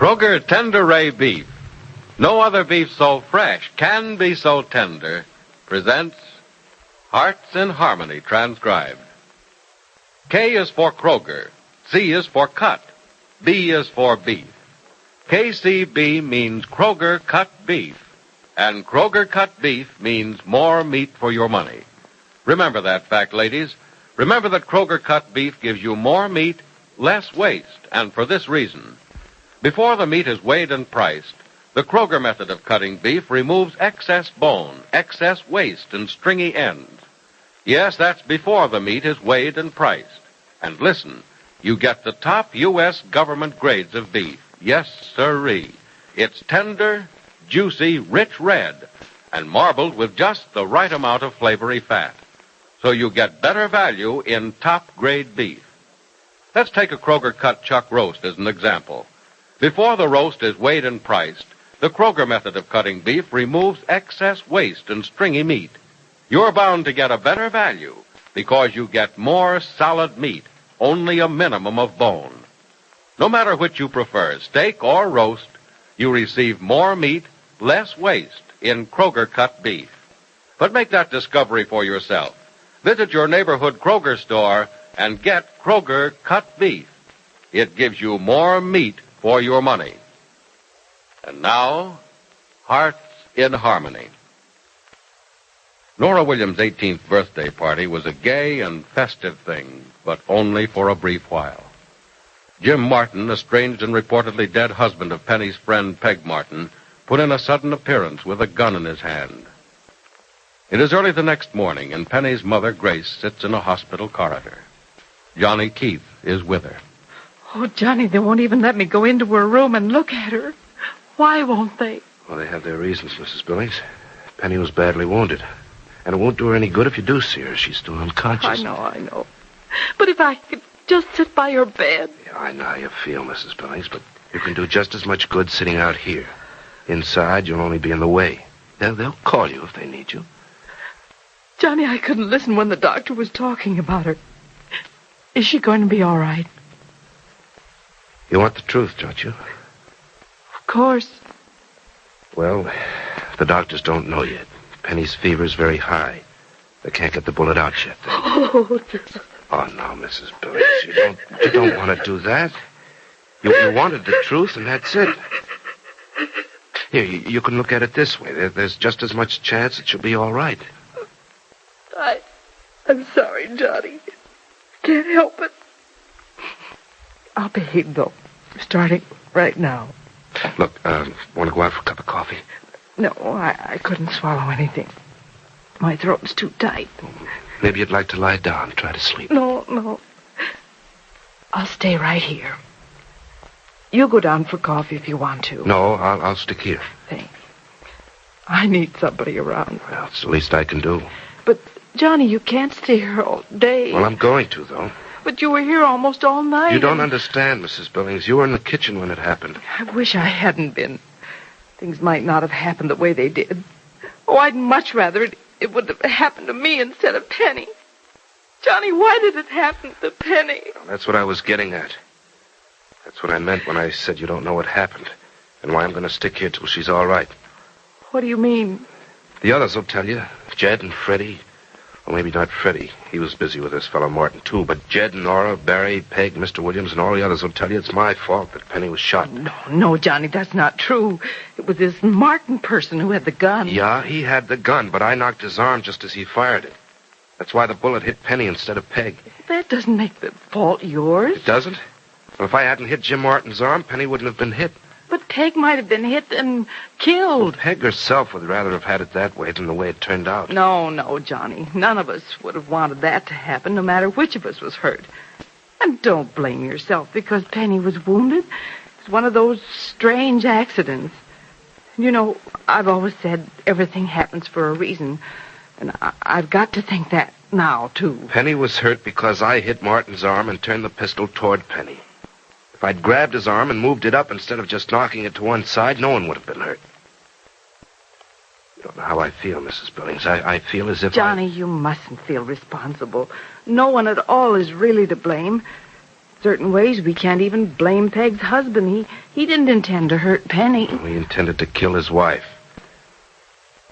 Kroger Tender Ray Beef. No other beef so fresh can be so tender. Presents Hearts in Harmony, transcribed. K is for Kroger. C is for cut. B is for beef. KCB means Kroger cut beef. And Kroger cut beef means more meat for your money. Remember that fact, ladies. Remember that Kroger cut beef gives you more meat, less waste. And for this reason. Before the meat is weighed and priced, the Kroger method of cutting beef removes excess bone, excess waste, and stringy ends. Yes, that's before the meat is weighed and priced. And listen, you get the top U.S. government grades of beef. Yes, sirree. It's tender, juicy, rich red, and marbled with just the right amount of flavory fat. So you get better value in top-grade beef. Let's take a Kroger cut chuck roast as an example. Before the roast is weighed and priced, the Kroger method of cutting beef removes excess waste and stringy meat. You're bound to get a better value because you get more solid meat, only a minimum of bone. No matter which you prefer, steak or roast, you receive more meat, less waste in Kroger cut beef. But make that discovery for yourself. Visit your neighborhood Kroger store and get Kroger cut beef. It gives you more meat for your money. And now, Hearts in Harmony. Nora Williams' 18th birthday party was a gay and festive thing, but only for a brief while. Jim Martin, estranged and reportedly dead husband of Penny's friend Peg Martin, put in a sudden appearance with a gun in his hand. It is early the next morning, and Penny's mother, Grace, sits in a hospital corridor. Johnny Keith is with her. Oh, Johnny, they won't even let me go into her room and look at her. Why won't they? Well, they have their reasons, Mrs. Billings. Penny was badly wounded. And it won't do her any good if you do see her. She's still unconscious. I know. But if I could just sit by her bed. Yeah, I know how you feel, Mrs. Billings, but you can do just as much good sitting out here. Inside, you'll only be in the way. They'll call you if they need you. Johnny, I couldn't listen when the doctor was talking about her. Is she going to be all right? You want the truth, don't you? Of course. Well, the doctors don't know yet. Penny's fever is very high. They can't get the bullet out yet. Oh, no, Mrs. Billings. You don't want to do that. You wanted the truth, and that's it. Here, you can look at it this way. There's just as much chance that she'll be all right. I'm sorry, Johnny. Can't help it. I'll behave, though. Starting right now. Look, want to go out for a cup of coffee? No, I couldn't swallow anything. My throat's too tight. Maybe you'd like to lie down, try to sleep. No. I'll stay right here. You go down for coffee if you want to. No, I'll stick here. Thanks. I need somebody around. Well, it's the least I can do. But, Johnny, you can't stay here all day. Well, I'm going to, though. But you were here almost all night. You don't understand, Mrs. Billings. You were in the kitchen when it happened. I wish I hadn't been. Things might not have happened the way they did. Oh, I'd much rather it would have happened to me instead of Penny. Johnny, why did it happen to Penny? Well, that's what I was getting at. That's what I meant when I said you don't know what happened. And why I'm going to stick here till she's all right. What do you mean? The others will tell you. Jed and Freddie. Well, maybe not Freddie. He was busy with this fellow Martin, too. But Jed, Nora, Barry, Peg, Mr. Williams, and all the others will tell you it's my fault that Penny was shot. No, Johnny, that's not true. It was this Martin person who had the gun. Yeah, he had the gun, but I knocked his arm just as he fired it. That's why the bullet hit Penny instead of Peg. That doesn't make the fault yours. It doesn't? Well, if I hadn't hit Jim Martin's arm, Penny wouldn't have been hit. But Peg might have been hit and killed. Well, Peg herself would rather have had it that way than the way it turned out. No, Johnny. None of us would have wanted that to happen, no matter which of us was hurt. And don't blame yourself because Penny was wounded. It's one of those strange accidents. You know, I've always said everything happens for a reason. And I've got to think that now, too. Penny was hurt because I hit Martin's arm and turned the pistol toward Penny. If I'd grabbed his arm and moved it up instead of just knocking it to one side, no one would have been hurt. You don't know how I feel, Mrs. Billings. I feel as if Johnny, you mustn't feel responsible. No one at all is really to blame. Certain ways we can't even blame Peg's husband. He didn't intend to hurt Penny. He intended to kill his wife.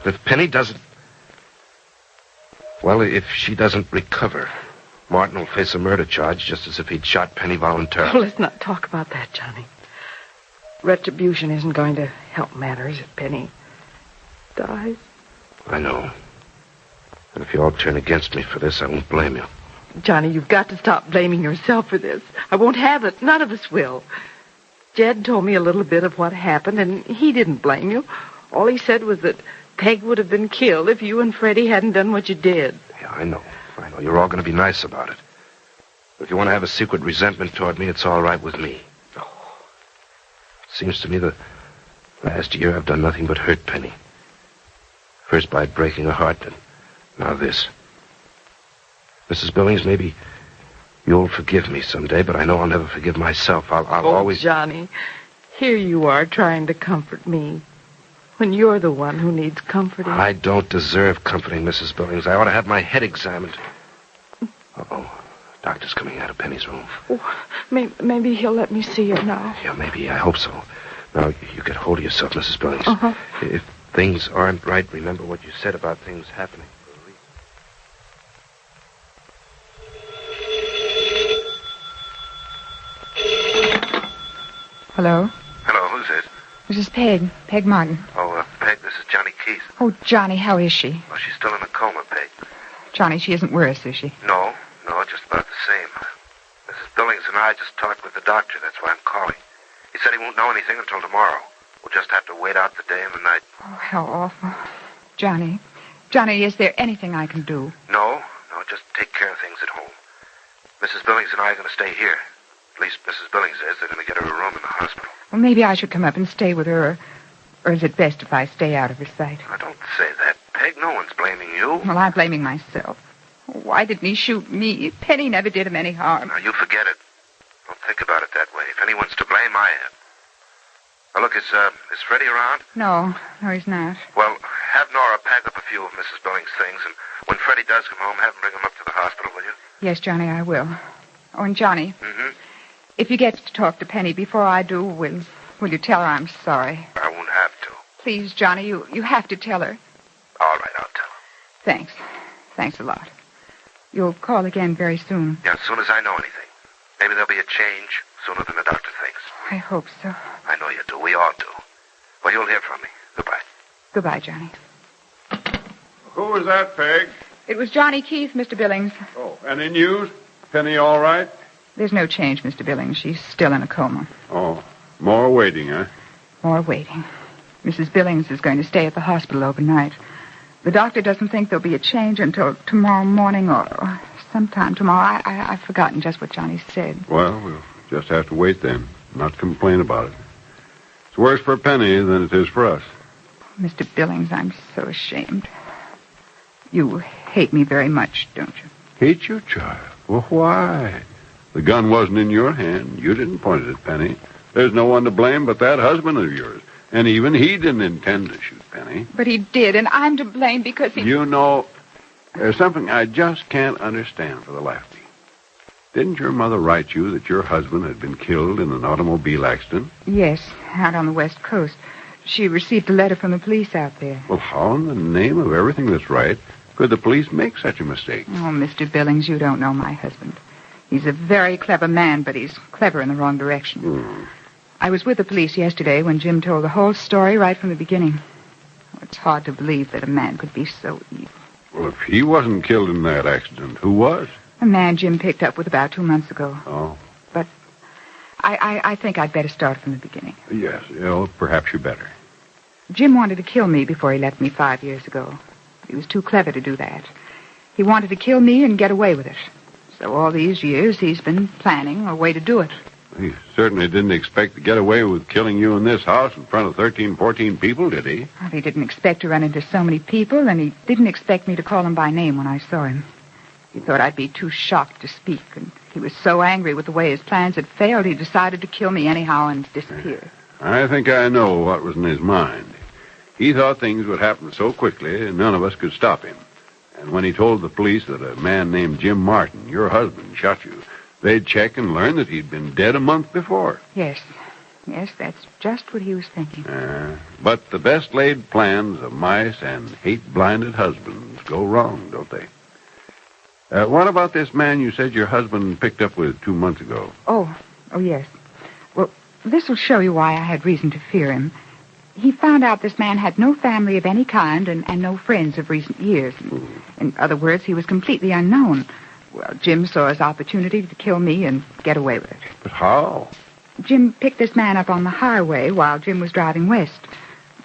But if Penny doesn't... Well, if she doesn't recover, Martin will face a murder charge just as if he'd shot Penny voluntarily. Oh, let's not talk about that, Johnny. Retribution isn't going to help matters if Penny dies. I know. And if you all turn against me for this, I won't blame you. Johnny, you've got to stop blaming yourself for this. I won't have it. None of us will. Jed told me a little bit of what happened, and he didn't blame you. All he said was that Peg would have been killed if you and Freddie hadn't done what you did. Yeah, I know. You're all going to be nice about it. But if you want to have a secret resentment toward me, it's all right with me. Oh. It seems to me the last year I've done nothing but hurt Penny. First by breaking her heart, and now this. Mrs. Billings, maybe you'll forgive me someday, but I know I'll never forgive myself. I'll always... Johnny, here you are trying to comfort me when you're the one who needs comforting. I don't deserve comforting, Mrs. Billings. I ought to have my head examined. Uh-oh. Doctor's coming out of Penny's room. Oh, maybe he'll let me see her now. Yeah, maybe. I hope so. Now, you get hold of yourself, Mrs. Billings. Uh-huh. If things aren't right, remember what you said about things happening. Hello? Hello, who's this? This is Peg. Peg Martin. Oh, Peg, this is Johnny Keith. Oh, Johnny, how is she? Well, she's still in a coma, Peg. Johnny, she isn't worse, is she? No, just about the same. Mrs. Billings and I just talked with the doctor. That's why I'm calling. He said he won't know anything until tomorrow. We'll just have to wait out the day and the night. Oh, how awful. Johnny, is there anything I can do? No, just take care of things at home. Mrs. Billings and I are going to stay here. At least Mrs. Billings is. They're going to get her a room in the hospital. Well, maybe I should come up and stay with her, or is it best if I stay out of her sight? Now, don't say that, Peg. No one's blaming you. Well, I'm blaming myself. Why didn't he shoot me? Penny never did him any harm. Now, you forget it. Don't think about it that way. If anyone's to blame, I am. Now, look, is Freddie around? No, he's not. Well, have Nora pack up a few of Mrs. Billings' things, and when Freddie does come home, have him bring him up to the hospital, will you? Yes, Johnny, I will. Oh, and Johnny. Mm-hmm. If you get to talk to Penny before I do, will you tell her I'm sorry? I won't have to. Please, Johnny, you have to tell her. All right, I'll tell her. Thanks. Thanks a lot. You'll call again very soon. Yeah, as soon as I know anything. Maybe there'll be a change sooner than the doctor thinks. I hope so. I know you do. We all do. Well, you'll hear from me. Goodbye. Goodbye, Johnny. Who was that, Peg? It was Johnny Keith, Mr. Billings. Oh, any news? Penny all right? There's no change, Mr. Billings. She's still in a coma. Oh, more waiting, huh? More waiting. Mrs. Billings is going to stay at the hospital overnight. The doctor doesn't think there'll be a change until tomorrow morning or sometime tomorrow. I've forgotten just what Johnny said. Well, we'll just have to wait then. Not complain about it. It's worse for Penny than it is for us. Mr. Billings, I'm so ashamed. You hate me very much, don't you? Hate you, child? Well, why? The gun wasn't in your hand. You didn't point it at Penny. There's no one to blame but that husband of yours. And even he didn't intend to shoot Penny. But he did, and I'm to blame because he... You know, there's something I just can't understand for the life of me. Didn't your mother write you that your husband had been killed in an automobile accident? Yes, out on the West Coast. She received a letter from the police out there. Well, how in the name of everything that's right could the police make such a mistake? Oh, Mr. Billings, you don't know my husband. He's a very clever man, but he's clever in the wrong direction. I was with the police yesterday when Jim told the whole story right from the beginning. Oh, it's hard to believe that a man could be so evil. Well, if he wasn't killed in that accident, who was? A man Jim picked up with about 2 months ago. Oh. But I think I'd better start from the beginning. Yes, well, perhaps you better. Jim wanted to kill me before he left me 5 years ago. He was too clever to do that. He wanted to kill me and get away with it. So all these years he's been planning a way to do it. He certainly didn't expect to get away with killing you in this house in front of 13, 14 people, did he? Well, he didn't expect to run into so many people, and he didn't expect me to call him by name when I saw him. He thought I'd be too shocked to speak, and he was so angry with the way his plans had failed, he decided to kill me anyhow and disappear. I think I know what was in his mind. He thought things would happen so quickly, and none of us could stop him. And when he told the police that a man named Jim Martin, your husband, shot you, They'd check and learn that he'd been dead a month before. Yes. Yes, that's just what he was thinking. But the best laid plans of mice and hate-blinded husbands go wrong, don't they? What about this man you said your husband picked up with 2 months ago? Oh, yes. Well, this will show you why I had reason to fear him. He found out this man had no family of any kind and no friends of recent years. In other words, he was completely unknown. Well, Jim saw his opportunity to kill me and get away with it. But how? Jim picked this man up on the highway while Jim was driving west.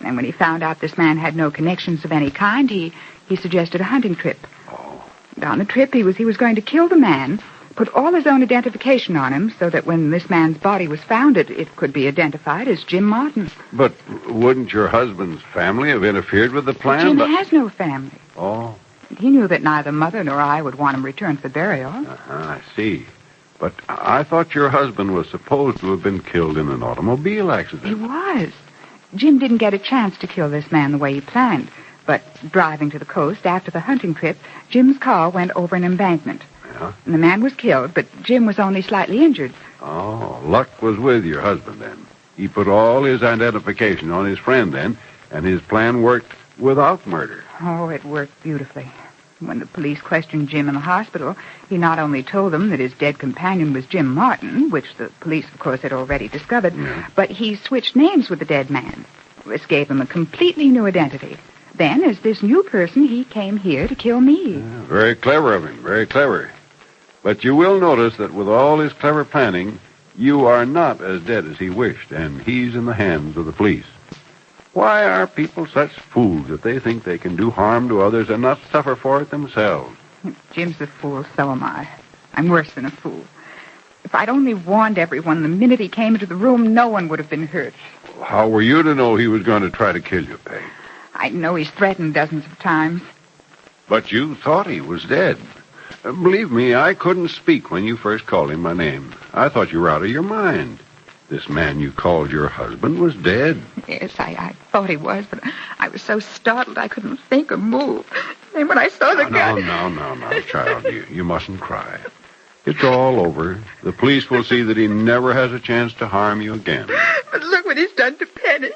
And when he found out this man had no connections of any kind, he suggested a hunting trip. Oh. And on the trip, he was going to kill the man, put all his own identification on him so that when this man's body was found, it could be identified as Jim Martin. But wouldn't your husband's family have interfered with the plan? Jim has no family. Oh. He knew that neither Mother nor I would want him returned for burial. I see. But I thought your husband was supposed to have been killed in an automobile accident. He was. Jim didn't get a chance to kill this man the way he planned. But driving to the coast after the hunting trip, Jim's car went over an embankment. Yeah? And the man was killed, but Jim was only slightly injured. Oh, luck was with your husband then. He put all his identification on his friend then, and his plan worked without murder. Oh, it worked beautifully. When the police questioned Jim in the hospital, he not only told them that his dead companion was Jim Martin, which the police, of course, had already discovered, but he switched names with the dead man. This gave him a completely new identity. Then, as this new person, he came here to kill me. Yeah, very clever of him, very clever. But you will notice that with all his clever planning, you are not as dead as he wished, and he's in the hands of the police. Why are people such fools that they think they can do harm to others and not suffer for it themselves? If Jim's a fool, so am I. I'm worse than a fool. If I'd only warned everyone the minute he came into the room, no one would have been hurt. How were you to know he was going to try to kill you, Peg? I know he's threatened dozens of times. But you thought he was dead. Believe me, I couldn't speak when you first called him by name. I thought you were out of your mind. This man you called your husband was dead. Yes, I thought he was, but I was so startled I couldn't think or move. And when I saw the gun... No, child. You mustn't cry. It's all over. The police will see that he never has a chance to harm you again. But look what he's done to Penny.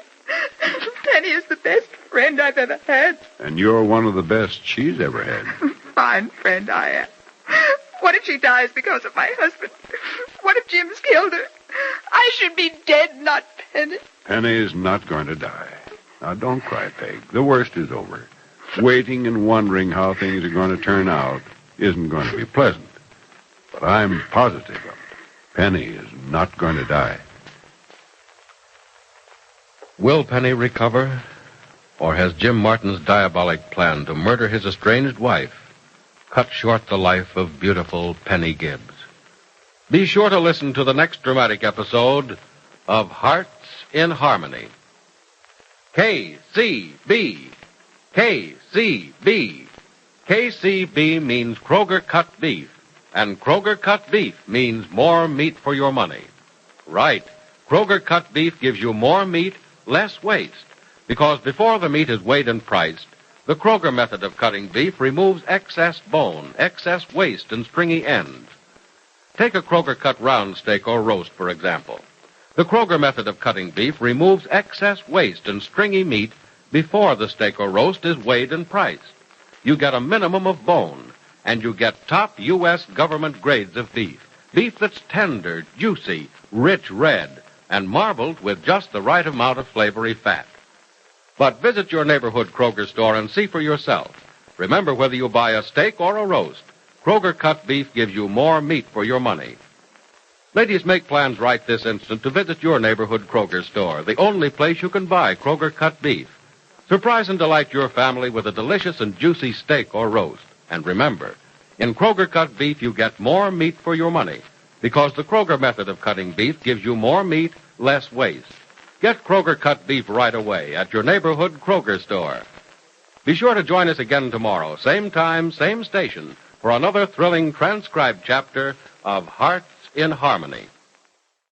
Penny is the best friend I've ever had. And you're one of the best she's ever had. Fine friend I am. What if she dies because of my husband? What if Jim's killed her? I should be dead, not Penny. Penny is not going to die. Now, don't cry, Peg. The worst is over. Waiting and wondering how things are going to turn out isn't going to be pleasant. But I'm positive of it. Penny is not going to die. Will Penny recover? Or has Jim Martin's diabolic plan to murder his estranged wife cut short the life of beautiful Penny Gibbs? Be sure to listen to the next dramatic episode of Hearts in Harmony. KCB. KCB. KCB means Kroger cut beef, and Kroger cut beef means more meat for your money. Right. Kroger cut beef gives you more meat, less waste, because before the meat is weighed and priced, the Kroger method of cutting beef removes excess bone, excess waste, and stringy ends. Take a Kroger cut round steak or roast, for example. The Kroger method of cutting beef removes excess waste and stringy meat before the steak or roast is weighed and priced. You get a minimum of bone, and you get top U.S. government grades of beef. Beef that's tender, juicy, rich red, and marbled with just the right amount of flavory fat. But visit your neighborhood Kroger store and see for yourself. Remember, whether you buy a steak or a roast, Kroger cut beef gives you more meat for your money. Ladies, make plans right this instant to visit your neighborhood Kroger store, the only place you can buy Kroger cut beef. Surprise and delight your family with a delicious and juicy steak or roast. And remember, in Kroger cut beef you get more meat for your money, because the Kroger method of cutting beef gives you more meat, less waste. Get Kroger cut beef right away at your neighborhood Kroger store. Be sure to join us again tomorrow, same time, same station, for another thrilling transcribed chapter of Hearts in Harmony.